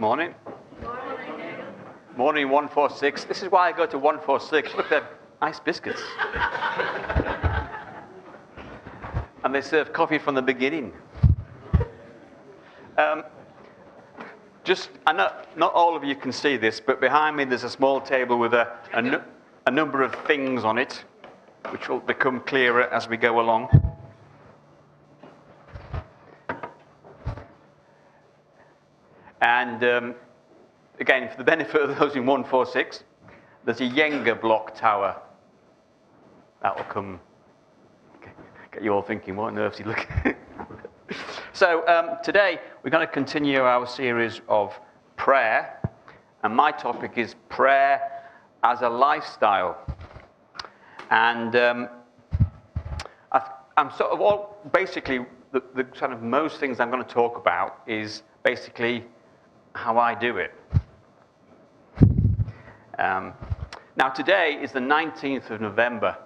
Morning. Morning 146. This is why I go to 146. Look, they're nice biscuits. And they serve coffee from the beginning. I know not all of you can see this, but behind me there's a small table with a number of things on it, which will become clearer as we go along. And again, for the benefit of those in 146, there's a Jenga block tower. That will come, get you all thinking, what on earth is he looking at? So today, we're going to continue our series of prayer. And my topic is prayer as a lifestyle. And I'm sort of basically, the kind of most things I'm going to talk about is basically how I do it. Now today is the 19th of November,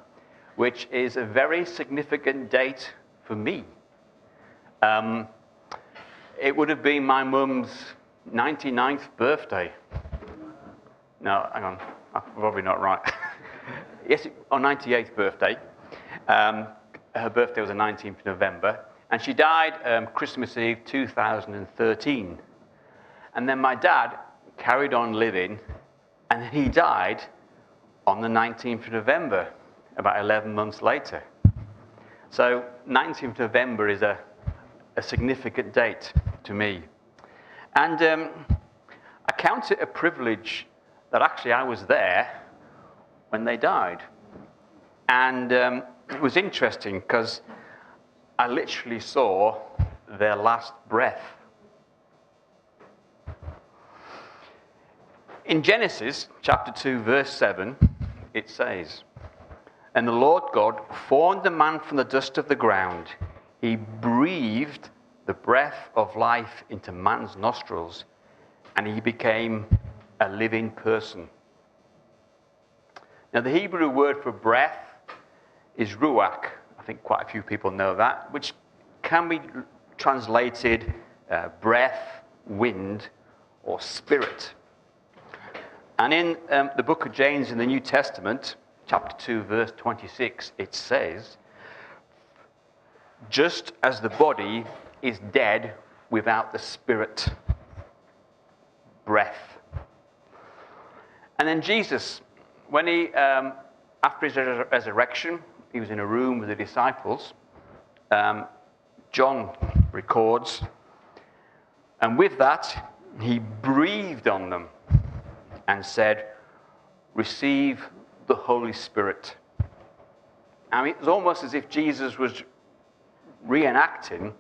which is a very significant date for me. It would have been my mum's 99th birthday. No, hang on, I'm probably not right. Yes, on 98th birthday. Her birthday was the 19th of November, and she died Christmas Eve 2013. And then my dad carried on living, and he died on the 19th of November, about 11 months later. So 19th of November is a significant date to me. And I count it a privilege that actually I was there when they died. And it was interesting because I literally saw their last breath. In Genesis chapter 2, verse 7, it says, "And the Lord God formed the man from the dust of the ground. He breathed the breath of life into man's nostrils, and he became a living person." Now, the Hebrew word for breath is ruach. I think quite a few people know that, which can be translated breath, wind, or spirit. And in the book of James in the New Testament, chapter 2, verse 26, it says, "Just as the body is dead without the spirit," breath. And then Jesus, when he, after his resurrection, he was in a room with the disciples. John records, and with that, he breathed on them and said, "Receive the Holy Spirit." I mean, it was almost as if Jesus was reenacting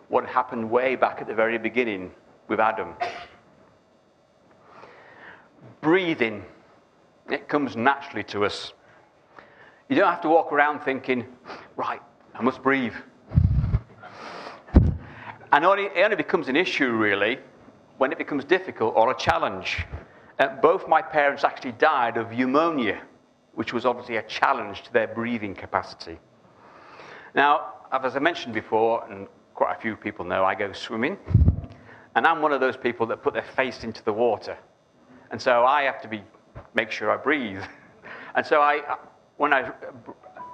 what happened way back at the very beginning with Adam. Breathing, it comes naturally to us. You don't have to walk around thinking, right, I must breathe. And it only becomes an issue, really, when it becomes difficult or a challenge. Both my parents actually died of pneumonia, which was obviously a challenge to their breathing capacity. Now, as I mentioned before, and quite a few people know, I go swimming. And I'm one of those people that put their face into the water. And so I have to make sure I breathe. And so when I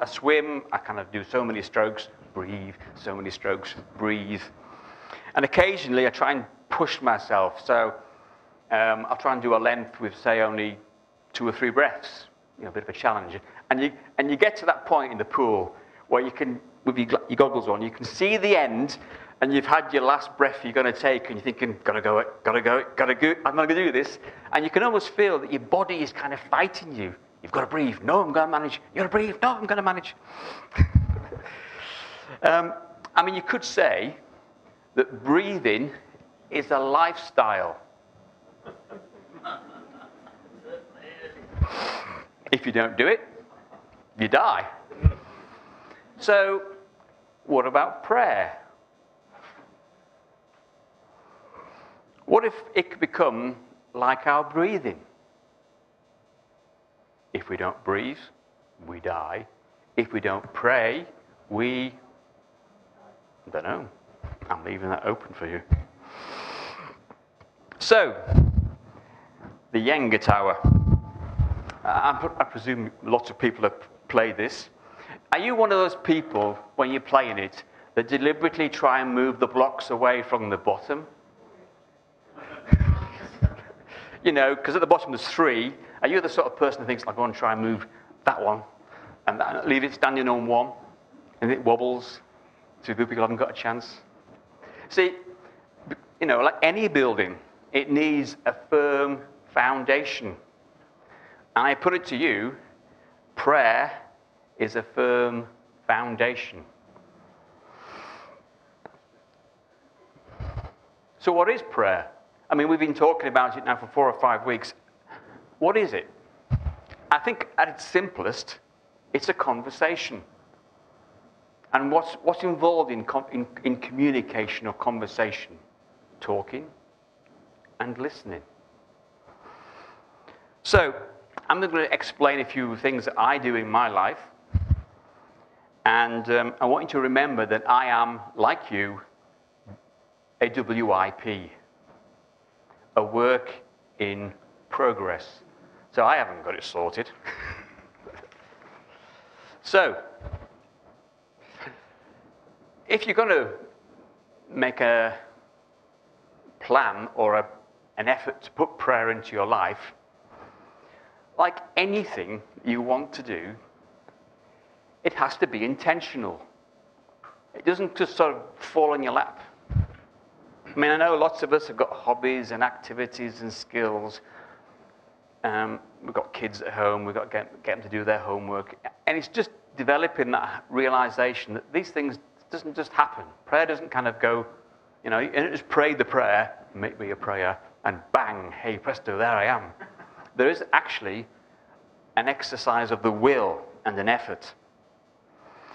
swim, I kind of do so many strokes, breathe, so many strokes, breathe. And occasionally I try and push myself. So I'll try and do a length with, say, only 2 or 3 breaths. You know, a bit of a challenge. And you get to that point in the pool where you can, with your goggles on, you can see the end, and you've had your last breath you're going to take, and you're thinking, gotta go, I'm going to do this. And you can almost feel that your body is kind of fighting you. You've got to breathe. No, I'm going to manage. You've got to breathe. No, I'm going to manage. I mean, you could say that breathing is a lifestyle. If you don't do it, you die. So, what about prayer? What if it could become like our breathing? If we don't breathe, we die. If we don't pray, I don't know. I'm leaving that open for you. So, the Jenga Tower. I presume lots of people have played this. Are you one of those people, when you're playing it, that deliberately try and move the blocks away from the bottom? You know, because at the bottom there's 3. Are you the sort of person who thinks, I'm going to try and move that one, and leave it standing on one, and it wobbles, so people haven't got a chance? See, you know, like any building, it needs a firm foundation. And I put it to you, prayer is a firm foundation. So what is prayer? I mean, we've been talking about it now for 4 or 5 weeks. What is it? I think at its simplest, it's a conversation. And what's involved in communication or conversation? Talking and listening. So, I'm going to explain a few things that I do in my life. And I want you to remember that I am, like you, a WIP, a work in progress. So I haven't got it sorted. So, if you're going to make a plan or an effort to put prayer into your life, like anything you want to do, it has to be intentional. It doesn't just sort of fall in your lap. I mean, I know lots of us have got hobbies and activities and skills. We've got kids at home, we've got to get them to do their homework. And it's just developing that realization that these things doesn't just happen. Prayer doesn't kind of go, you know, you don't just pray the prayer, make me a prayer, and bang, hey, presto, there I am. There is actually an exercise of the will and an effort.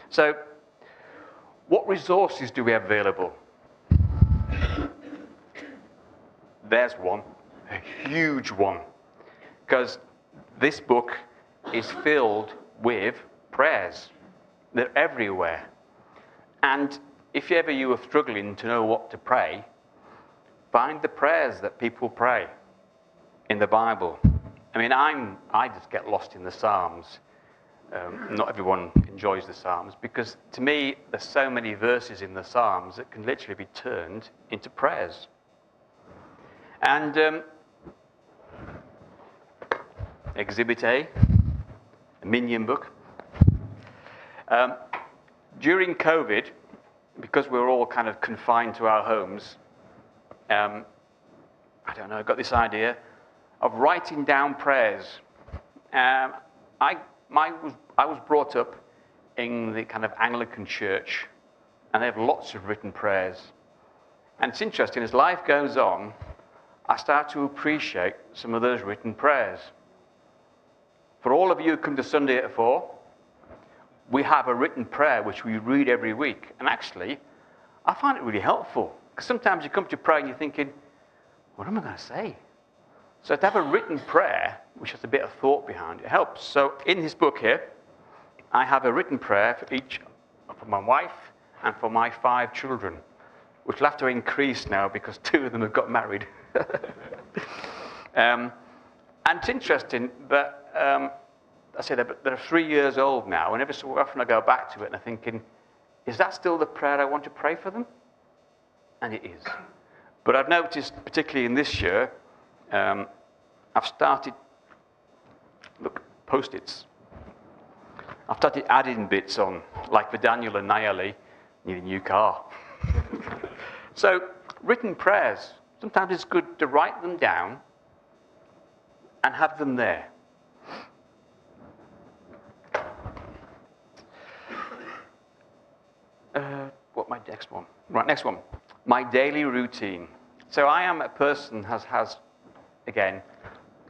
So, what resources do we have available? There's one, a huge one, because this book is filled with prayers. They're everywhere. And if ever you are struggling to know what to pray, find the prayers that people pray in the Bible. I mean, I just get lost in the Psalms. Not everyone enjoys the Psalms, because to me, there's so many verses in the Psalms that can literally be turned into prayers. And Exhibit A Minion book. During COVID, because we were all kind of confined to our homes, I don't know, I got this idea of writing down prayers. I was brought up in the kind of Anglican church, and they have lots of written prayers. And it's interesting, as life goes on, I start to appreciate some of those written prayers. For all of you who come to Sunday at 4, we have a written prayer which we read every week. And actually, I find it really helpful. Because sometimes you come to pray and you're thinking, what am I going to say? So to have a written prayer, which has a bit of thought behind it, helps. So in this book here, I have a written prayer for each, for my wife and for my 5 children, which will have to increase now because 2 of them have got married. And it's interesting that, I say they're 3 years old now, and every so often I go back to it and I'm thinking, is that still the prayer I want to pray for them? And it is. But I've noticed, particularly in this year, I've started, look, Post-its. I've started adding bits on, like for Daniel and Neill, need a new car. So, written prayers, sometimes it's good to write them down and have them there. What my next one? Right, next one. My daily routine. So I am a person who has, again,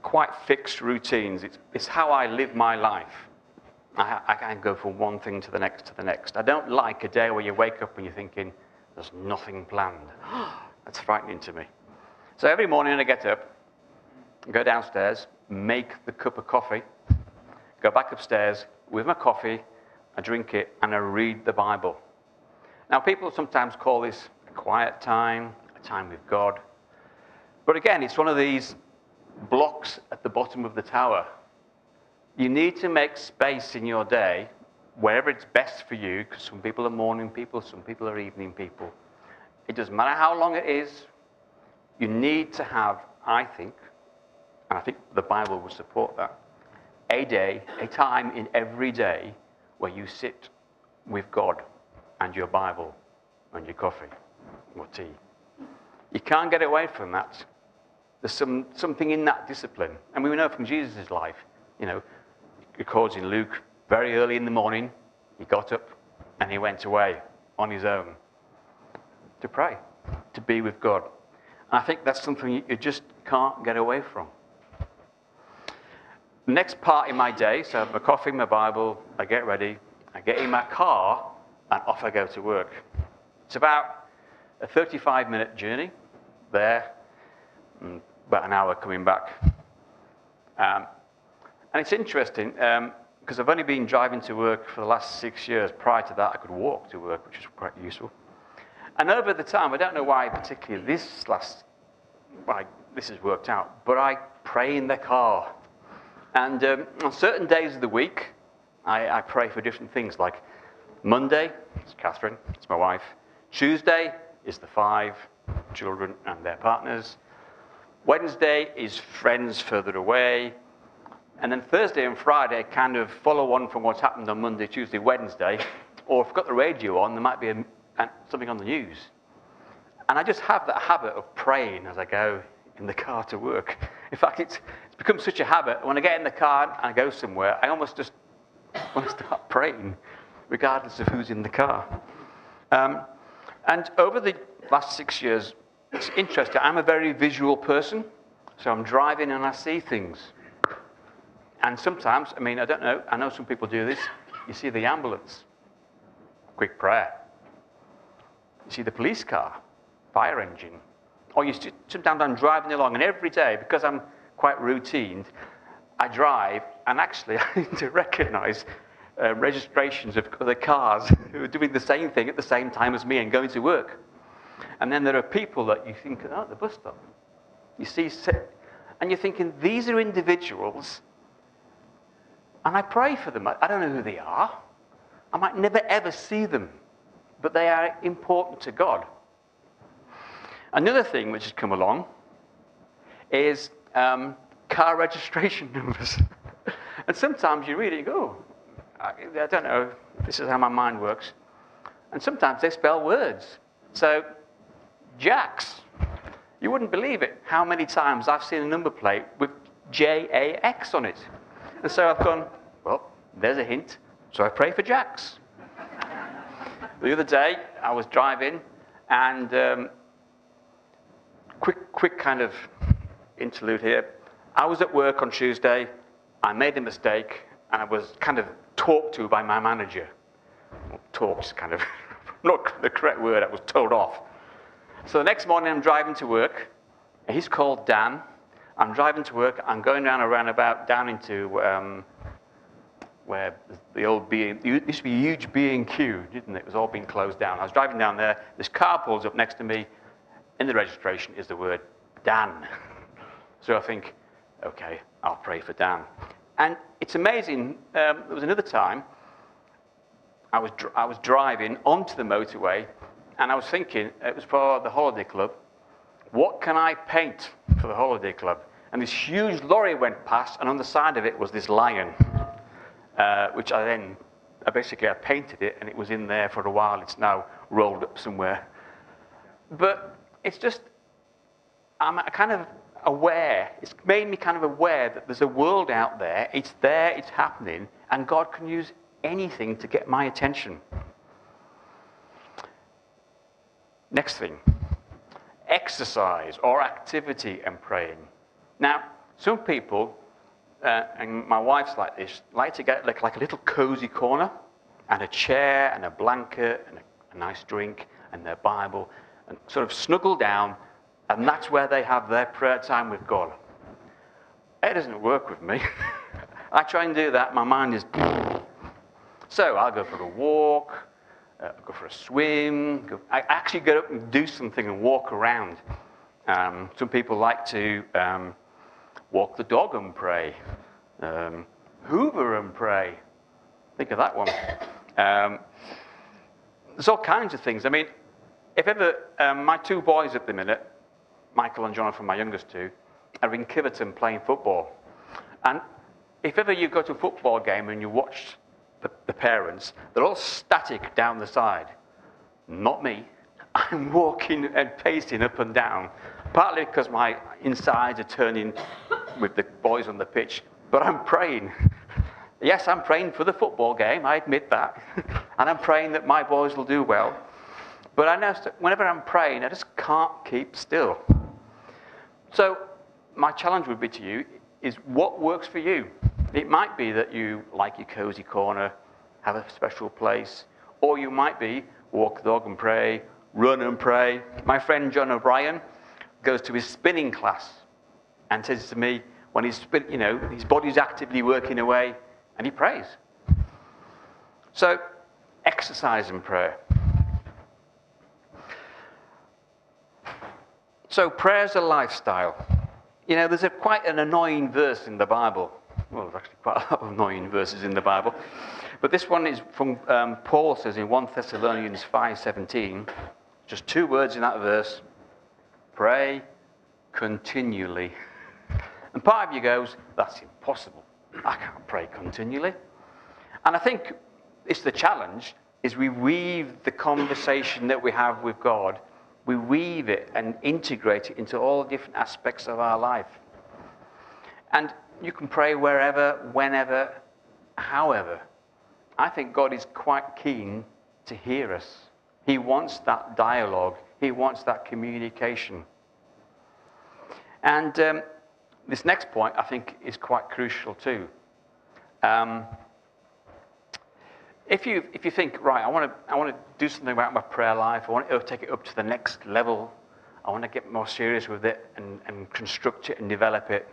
quite fixed routines. It's how I live my life. I can go from one thing to the next to the next. I don't like a day where you wake up and you're thinking, there's nothing planned. That's frightening to me. So every morning I get up, go downstairs, make the cup of coffee, go back upstairs with my coffee, I drink it, and I read the Bible. Now, people sometimes call this a quiet time, a time with God. But again, it's one of these blocks at the bottom of the tower. You need to make space in your day, wherever it's best for you, because some people are morning people, some people are evening people. It doesn't matter how long it is. You need to have, I think, and I think the Bible will support that, a day, a time in every day where you sit with God and your Bible and your coffee or tea. You can't get away from that. There's something in that discipline. And we know from Jesus' life, it records in Luke, very early in the morning, he got up and he went away on his own to pray, to be with God. And I think that's something you just can't get away from. The next part in my day, so I have my coffee, my Bible, I get ready, I get in my car, and off I go to work. It's about a 35-minute journey there, about an hour coming back. And it's interesting, because I've only been driving to work for the last 6 years. Prior to that, I could walk to work, which is quite useful. And over the time, I don't know why particularly this has worked out, but I pray in the car. And on certain days of the week, I pray for different things, like Monday, it's Catherine, it's my wife. Tuesday is the 5 children and their partners. Wednesday is friends further away. And then Thursday and Friday kind of follow on from what's happened on Monday, Tuesday, Wednesday. Or if I've got the radio on, there might be something on the news. And I just have that habit of praying as I go in the car to work. In fact, it's become such a habit. When I get in the car and I go somewhere, I almost just want to start praying, regardless of who's in the car. And over the last 6 years, it's interesting. I'm a very visual person, so I'm driving and I see things. And sometimes, I don't know, I know some people do this. You see the ambulance, quick prayer. You see the police car, fire engine. Or sometimes I'm driving along, and every day, because I'm quite routined, I drive, and actually I need to recognize registrations of other cars who are doing the same thing at the same time as me and going to work. And then there are people that you think, at the bus stop. You see, and you're thinking, these are individuals, and I pray for them. I don't know who they are. I might never ever see them, but they are important to God. Another thing which has come along is car registration numbers. And sometimes you read it and go, I don't know, this is how my mind works. And sometimes they spell words. So, Jax, you wouldn't believe it, how many times I've seen a number plate with J-A-X on it. And so I've gone, well, there's a hint, so I pray for Jax. The other day, I was driving, and quick kind of interlude here. I was at work on Tuesday, I made a mistake, and I was kind of talked to by my manager. Well, talked, kind of, not the correct word, I was told off. So the next morning I'm driving to work, he's called Dan. I'm driving to work, I'm going down a roundabout down into where the old it used to be a huge B&Q, didn't it? It was all being closed down. I was driving down there, this car pulls up next to me, in the registration is the word Dan. So I think, okay, I'll pray for Dan. And it's amazing, there was another time, I was driving onto the motorway, and I was thinking, it was for the holiday club, what can I paint for the holiday club? And this huge lorry went past, and on the side of it was this lion, which I painted it, and it was in there for a while. It's now rolled up somewhere. But it's just, I'm kind of aware, it's made me kind of aware that there's a world out there, it's happening, and God can use anything to get my attention. Next thing, exercise or activity and praying. Now, some people, and my wife's like this, like to get like a little cozy corner, and a chair, and a blanket, and a nice drink, and their Bible, and sort of snuggle down, and that's where they have their prayer time with God. It doesn't work with me. I try and do that, my mind is... So I'll go for a walk, go for a swim. I actually get up and do something and walk around. Some people like to walk the dog and pray, hoover and pray. Think of that one. There's all kinds of things. I mean, if ever, my two boys at the minute, Michael and Jonathan, my youngest two, are in Kiverton playing football. And if ever you go to a football game and you watch the parents, they're all static down the side. Not me. I'm walking and pacing up and down, partly because my insides are turning with the boys on the pitch, but I'm praying. Yes, I'm praying for the football game, I admit that. And I'm praying that my boys will do well. But I know that whenever I'm praying, I just can't keep still. So my challenge would be to you is what works for you? It might be that you like your cozy corner, have a special place, or you might be walk the dog and pray, run and pray. My friend John O'Brien goes to his spinning class and says to me, when he's his body's actively working away, and he prays. So, exercise and prayer. So, prayer's a lifestyle. There's quite an annoying verse in the Bible. Well, there's actually quite a lot of annoying verses in the Bible. But this one is from Paul says in 1 Thessalonians 5:17, just 2 words in that verse, pray continually. And part of you goes, that's impossible. I can't pray continually. And I think it's the challenge, is we weave the conversation that we have with God, we weave it and integrate it into all different aspects of our life. And you can pray wherever, whenever, however. I think God is quite keen to hear us. He wants that dialogue. He wants that communication. And this next point, I think, is quite crucial too. If you think, right, I want to do something about my prayer life, I want to take it up to the next level, I want to get more serious with it and construct it and develop it,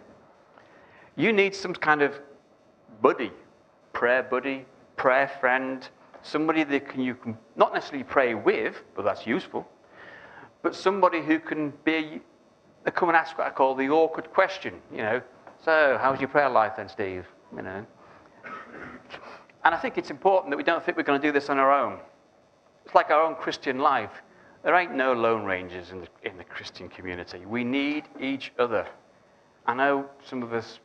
you need some kind of buddy, prayer friend, somebody that you can not necessarily pray with, but that's useful, but somebody who can come and ask what I call the awkward question, So, how's your prayer life then, Steve? And I think it's important that we don't think we're going to do this on our own. It's like our own Christian life. There ain't no lone rangers in the Christian community. We need each other. I know some of us,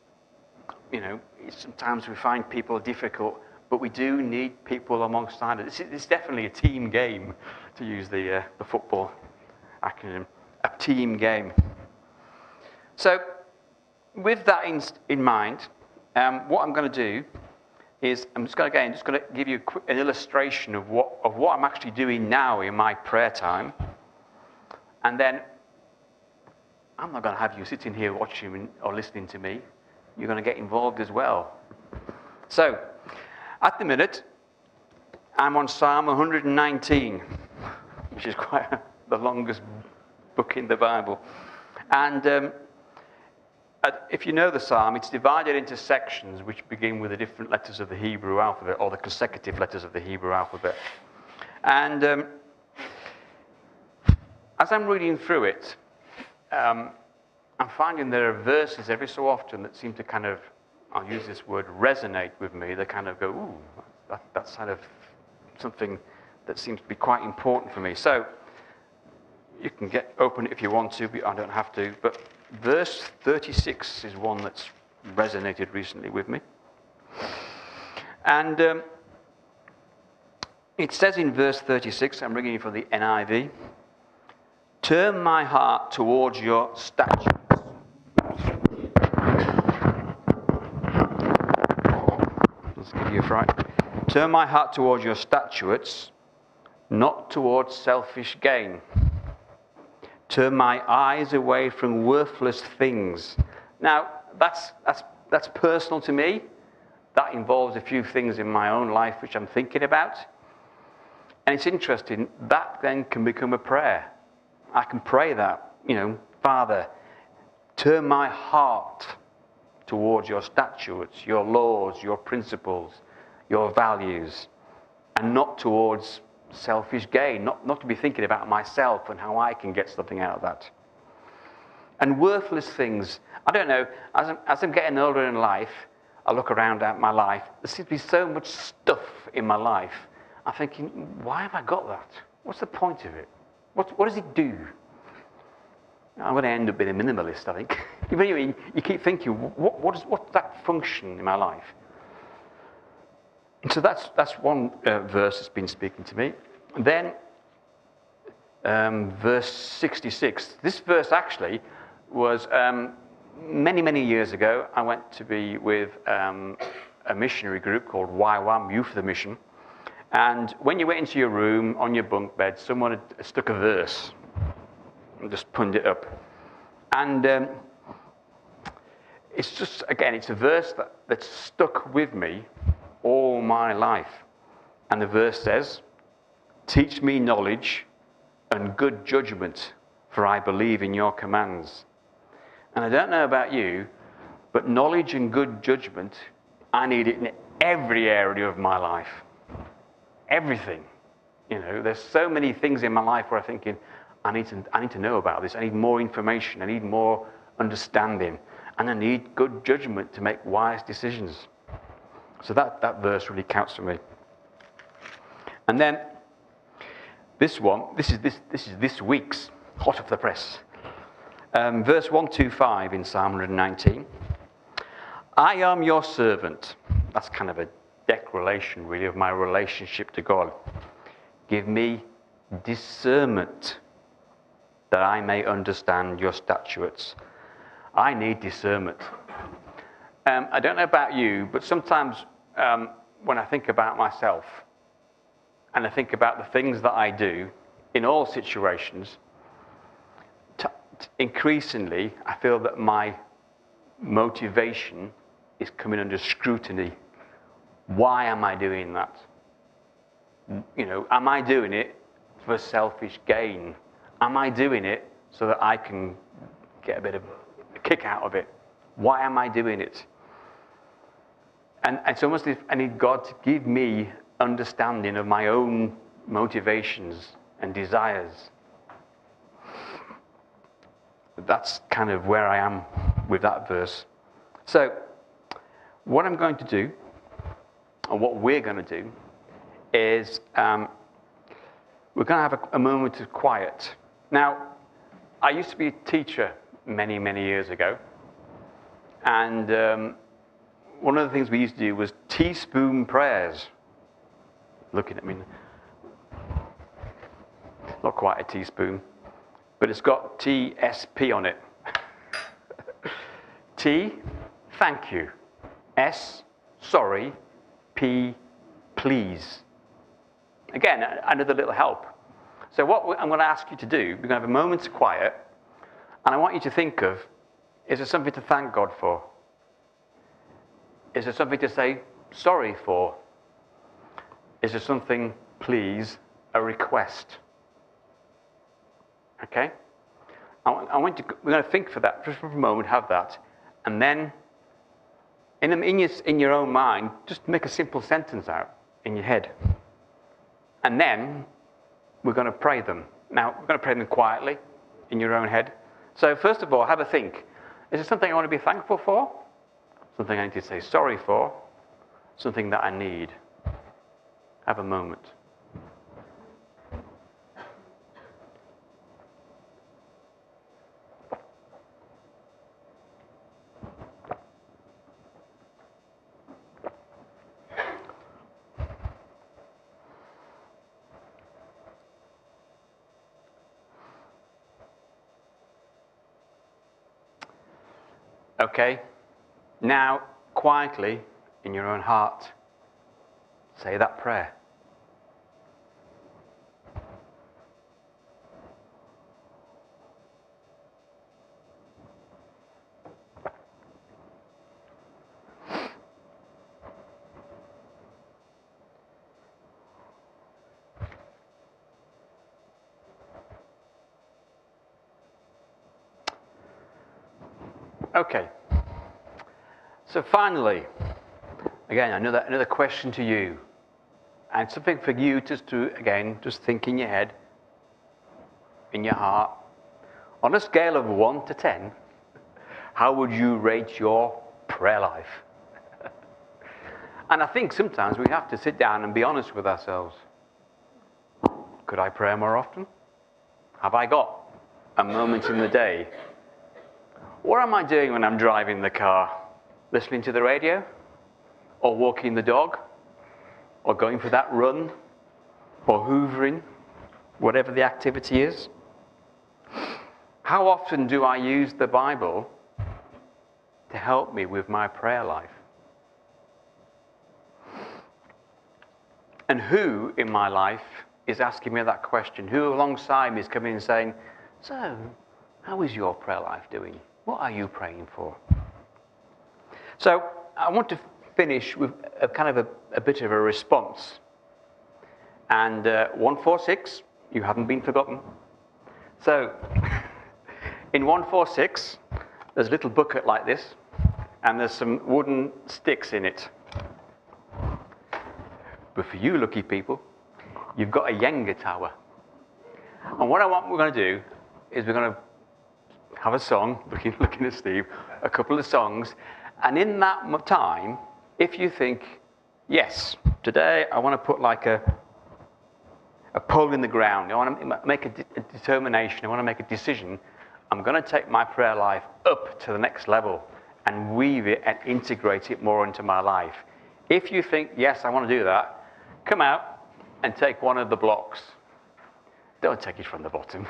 sometimes we find people difficult, but we do need people alongside us. It's definitely a team game, to use the football acronym, a team game. So, with that in mind, what I'm going to do is I'm just going to give you an illustration of what I'm actually doing now in my prayer time, and then I'm not going to have you sitting here watching or listening to me. You're going to get involved as well. So, at the minute, I'm on Psalm 119, which is quite the longest book in the Bible. And if you know the psalm, it's divided into sections which begin with the different letters of the Hebrew alphabet, or the consecutive letters of the Hebrew alphabet. And as I'm reading through it, I'm finding there are verses every so often that seem to kind of, I'll use this word, resonate with me. They kind of go, ooh, that's kind of something that seems to be quite important for me. So you can open it if you want to, but I don't have to. But verse 36 is one that's resonated recently with me. And it says in verse 36, I'm reading from the NIV, turn my heart towards your statutes. Let's give you a fright. Turn my heart towards your statutes, not towards selfish gain. Turn my eyes away from worthless things. Now, that's personal to me. That involves a few things in my own life which I'm thinking about. And it's interesting, that then can become a prayer. I can pray that, Father, turn my heart towards your statutes, your laws, your principles, your values, and not towards selfish gain, not to be thinking about myself and how I can get something out of that. And worthless things. I don't know, as I'm getting older in life, I look around at my life, there seems to be so much stuff in my life. I'm thinking, why have I got that? What's the point of it? What does it do? I'm going to end up being a minimalist, I think. You keep thinking, what's that function in my life? And so that's one verse that's been speaking to me. And then, verse 66. This verse actually was many, many years ago. I went to be with a missionary group called YWAM, Youth for the Mission. And when you went into your room, on your bunk bed, someone had stuck a verse and just punned it up. And it's just, again, it's a verse that's stuck with me all my life. And the verse says, "Teach me knowledge and good judgment, for I believe in your commands." And I don't know about you, but knowledge and good judgment, I need it in every area of my life. Everything. There's so many things in my life where I'm thinking, I need to know about this. I need more information. I need more understanding. And I need good judgment to make wise decisions. So that verse really counts for me. And then this one, this is this week's hot off the press. Verse 125 in Psalm 119. "I am your servant." That's kind of a declaration, really, of my relationship to God. "Give me discernment that I may understand your statutes." I need discernment. I don't know about you, but sometimes when I think about myself and I think about the things that I do in all situations, increasingly I feel that my motivation is coming under scrutiny. Why am I doing that? Am I doing it for selfish gain? Am I doing it so that I can get a bit of a kick out of it? Why am I doing it? And it's almost as if I need God to give me understanding of my own motivations and desires. That's kind of where I am with that verse. So, what I'm going to do, or what we're going to do, is we're going to have a moment of quiet. Now, I used to be a teacher many, many years ago. And one of the things we used to do was teaspoon prayers. Looking at me. Not quite a teaspoon, but it's got TSP on it. T, thank you. S, sorry. P, please. Again, another little help. So what I'm going to ask you to do, we're going to have a moment's quiet, and I want you to think of, is there something to thank God for? Is there something to say sorry for? Is there something, please, a request? Okay? we're going to think for that, just for a moment, have that, and then in your own mind, just make a simple sentence out in your head. And then we're going to pray them. Now, we're going to pray them quietly in your own head. So first of all, have a think. Is there something I want to be thankful for? Something I need to say sorry for? Something that I need? Have a moment. Okay, now quietly in your own heart, say that prayer. Okay, so finally, again, another question to you, and something for you just to, again, just think in your head, in your heart, On a scale of 1 to 10, how would you rate your prayer life? And I think sometimes we have to sit down and be honest with ourselves. Could I pray more often? Have I got a moment in the day? What am I doing when I'm driving the car? Listening to the radio? Or walking the dog? Or going for that run? Or hoovering? Whatever the activity is. How often do I use the Bible to help me with my prayer life? And who in my life is asking me that question? Who alongside me is coming and saying, so, how is your prayer life doing? What are you praying for? So, I want to finish with a kind of a bit of a response. And 146, you haven't been forgotten. So, in 146, there's a little bucket like this, and there's some wooden sticks in it. But for you lucky people, you've got a Jenga tower. And what we're going to do is we're going to have a song, looking at Steve, a couple of songs, and in that time, if you think, yes, today I want to put like a pole in the ground, I want to make a determination, I want to make a decision, I'm going to take my prayer life up to the next level and weave it and integrate it more into my life. If you think, yes, I want to do that, come out and take one of the blocks. Don't take it from the bottom.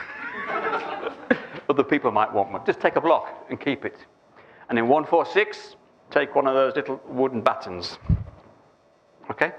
Other people might want one. Just take a block and keep it. And in 146, take one of those little wooden battens. Okay?